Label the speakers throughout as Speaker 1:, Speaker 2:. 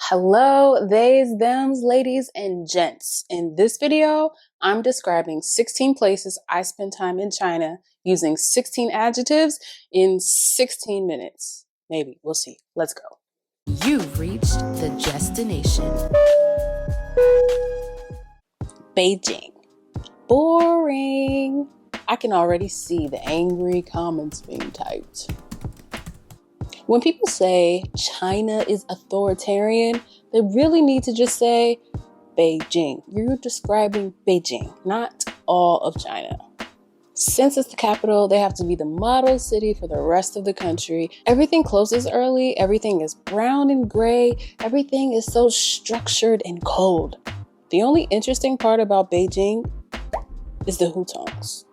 Speaker 1: Hello, theys, thems, ladies, and gents. In this video, I'm describing 16 places I spent time in China using 16 adjectives in 16 minutes. Maybe, we'll see. Let's go.
Speaker 2: You've reached the destination.
Speaker 1: Beijing. Boring. I can already see the angry comments being typed. When people say China is authoritarian, they really need to just say Beijing. You're describing Beijing, not all of China. Since it's the capital, they have to be the model city for the rest of the country. Everything closes early, everything is brown and gray, everything is so structured and cold. The only interesting part about Beijing is the hutongs.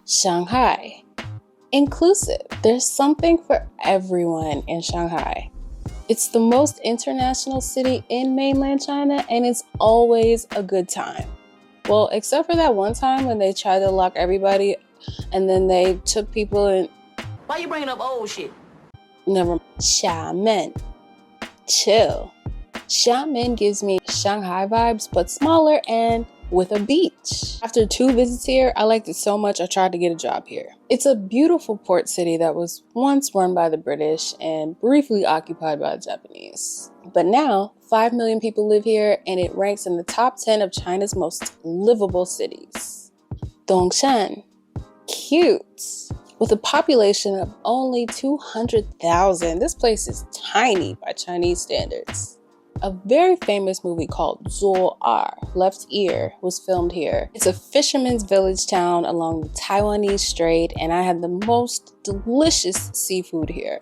Speaker 1: Shanghai. Inclusive. There's something for everyone in Shanghai. It's the most international city in mainland China, and it's always a good time. Well, except for that one time when they tried to lock everybody and then they took people and...
Speaker 2: Why you bringing up old shit?
Speaker 1: Never mind. Xi'amen. Chill. Xi'amen gives me Shanghai vibes, but smaller and with a beach. After 2 visits here, I liked it so much I tried to get a job here. It's a beautiful port city that was once run by the British and briefly occupied by the Japanese. But now, 5 million people live here and it ranks in the top 10 of China's most livable cities. DONGSHAN. Cute. With a population of only 200,000, this place is tiny by Chinese standards. A very famous movie called Left Ear was filmed here. It's a fisherman's village town along the Taiwanese Strait, and I had the most delicious seafood here.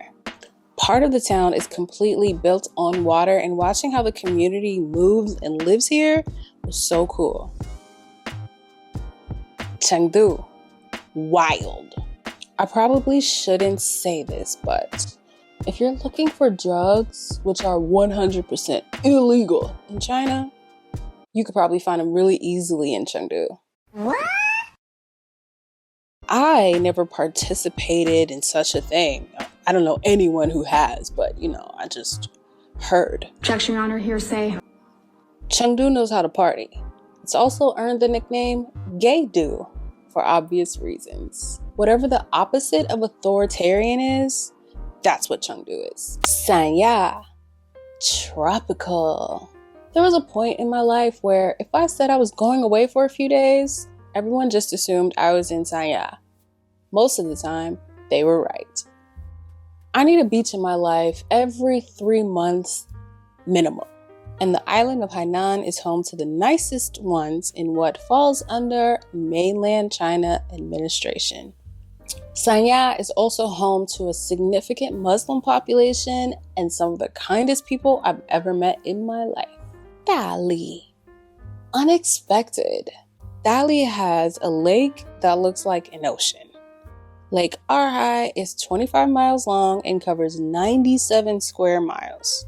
Speaker 1: Part of the town is completely built on water, and watching how the community moves and lives here was so cool. CHENGDU. Wild. I probably shouldn't say this, but if you're looking for drugs, which are 100% illegal in China, you could probably find them really easily in Chengdu.
Speaker 2: What?
Speaker 1: I never participated in such a thing. I don't know anyone who has, but I just heard.
Speaker 3: Objection, Your Honor, hearsay.
Speaker 1: Chengdu knows how to party. It's also earned the nickname Gay-do for obvious reasons. Whatever the opposite of authoritarian is, that's what Chengdu is. SANYA. Tropical. There was a point in my life where if I said I was going away for a few days, everyone just assumed I was in SANYA. Most of the time, they were right. I need a beach in my life every 3 months minimum. And the island of Hainan is home to the nicest ones in what falls under mainland China administration. SANYA is also home to a significant Muslim population and some of the kindest people I've ever met in my life. DALI. Unexpected. DALI has a lake that looks like an ocean. Lake Arhai is 25 miles long and covers 97 square miles.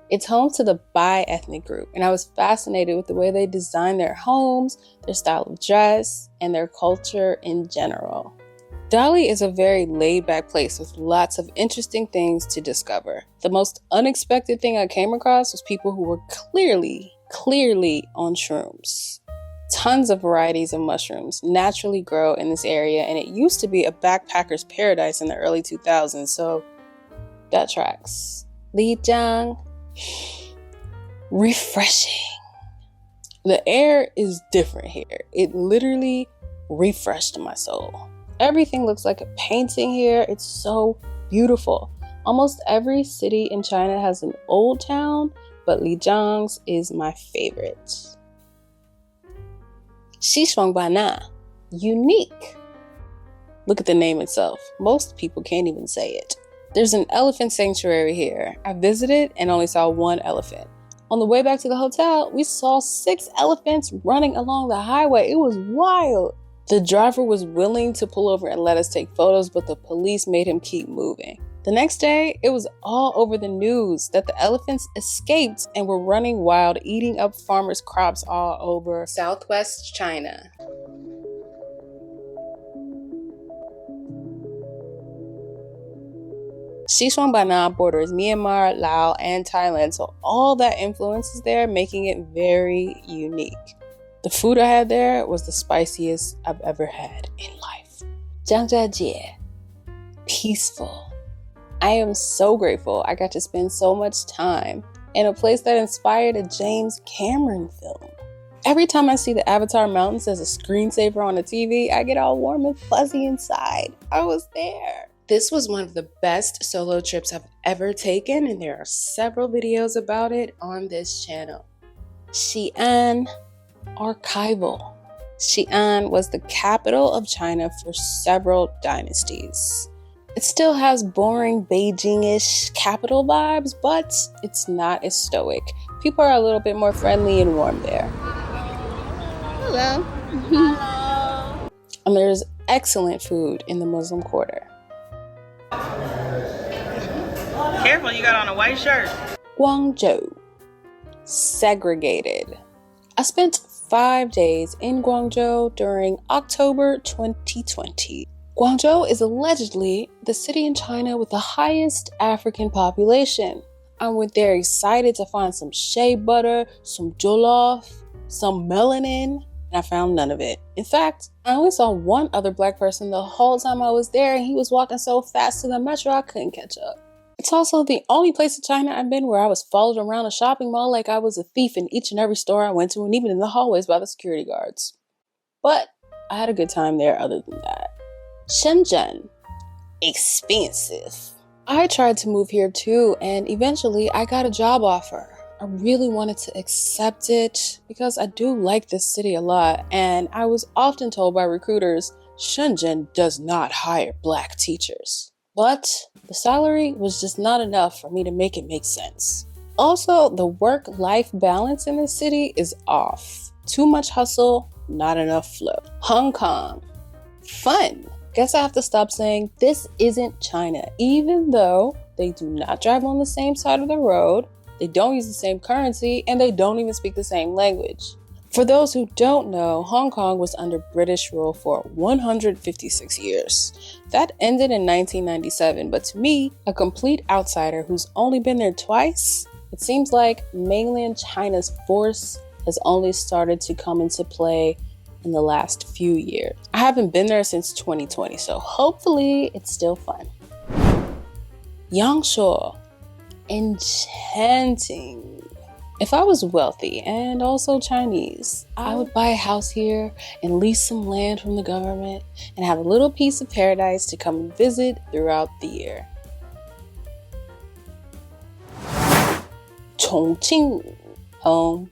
Speaker 1: It's home to the Bai ethnic group, and I was fascinated with the way they design their homes, their style of dress, and their culture in general. DALI is a very laid-back place with lots of interesting things to discover. The most unexpected thing I came across was people who were clearly on shrooms. Tons of varieties of mushrooms naturally grow in this area, and it used to be a backpacker's paradise in the early 2000s, so that tracks. LIJIANG. Refreshing. The air is different here. It literally refreshed my soul. Everything looks like a painting here. It's so beautiful. Almost every city in China has an old town, but Lijiang's is my favorite. XISHUANGBANNA. Unique. Look at the name itself. Most people can't even say it. There's an elephant sanctuary here. I visited and only saw 1 elephant. On the way back to the hotel, we saw 6 elephants running along the highway. It was wild. The driver was willing to pull over and let us take photos, but the police made him keep moving. The next day, it was all over the news that the elephants escaped and were running wild, eating up farmers' crops all over Southwest China. XISHUANGBANNA borders Myanmar, Laos, and Thailand, so all that influence is there, making it very unique. The food I had there was the spiciest I've ever had in life. ZHANGJIAJIE, peaceful. I am so grateful I got to spend so much time in a place that inspired a James Cameron film. Every time I see the Avatar Mountains as a screensaver on the TV, I get all warm and fuzzy inside. I was there. This was one of the best solo trips I've ever taken, and there are several videos about it on this channel. Xi'an, archival. Xi'an was the capital of China for several dynasties. It still has boring Beijing-ish capital vibes, but it's not as stoic. People are a little bit more friendly and warm there. Hello. Hello. And there's excellent food in the Muslim Quarter.
Speaker 3: Careful, you got on a white shirt.
Speaker 1: Guangzhou, segregated. I spent 5 days in Guangzhou during October 2020. Guangzhou is allegedly the city in China with the highest African population. I went there excited to find some shea butter, some jollof, some melanin, and I found none of it. In fact, I only saw one other black person the whole time I was there, and he was walking so fast to the metro I couldn't catch up. It's also the only place in China I've been where I was followed around a shopping mall like I was a thief in each and every store I went to, and even in the hallways by the security guards. But I had a good time there other than that. SHENZHEN, expensive. I tried to move here too, and eventually I got a job offer. I really wanted to accept it because I do like this city a lot, and I was often told by recruiters, Shenzhen does not hire black teachers. But the salary was just not enough for me to make it make sense. Also, the work-life balance in the city is off. Too much hustle, not enough flow. Hong Kong, fun. Guess I have to stop saying this isn't China, even though they do not drive on the same side of the road, they don't use the same currency, and they don't even speak the same language. For those who don't know, Hong Kong was under British rule for 156 years. That ended in 1997, but to me, a complete outsider who's only been there twice, it seems like mainland China's force has only started to come into play in the last few years. I haven't been there since 2020, so hopefully it's still fun. Yangshuo, Enchanting. If I was wealthy and also Chinese, I would buy a house here and lease some land from the government and have a little piece of paradise to come and visit throughout the year. Chongqing, home.